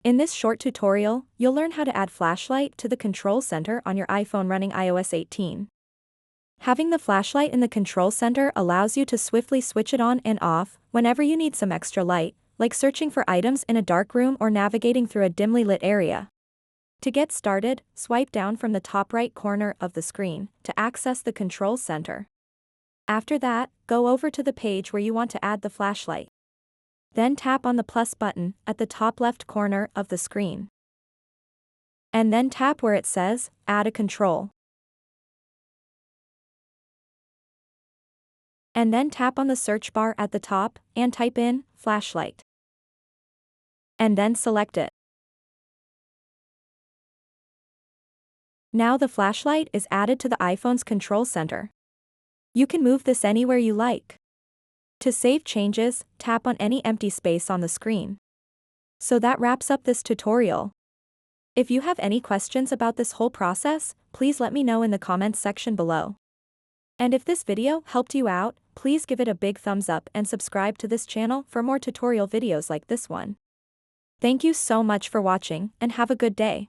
In this short tutorial, you'll learn how to add flashlight to the control center on your iPhone running iOS 18. Having the flashlight in the control center allows you to swiftly switch it on and off whenever you need some extra light, like searching for items in a dark room or navigating through a dimly lit area. To get started, swipe down from the top right corner of the screen to access the control center. After that, go over to the page where you want to add the flashlight. Then tap on the plus button at the top left corner of the screen. And then tap where it says, Add a control. And then tap on the search bar at the top and type in, flashlight. And then select it. Now the flashlight is added to the iPhone's control center. You can move this anywhere you like. To save changes, tap on any empty space on the screen. So that wraps up this tutorial. If you have any questions about this whole process, please let me know in the comments section below. And if this video helped you out, please give it a big thumbs up and subscribe to this channel for more tutorial videos like this one. Thank you so much for watching and have a good day.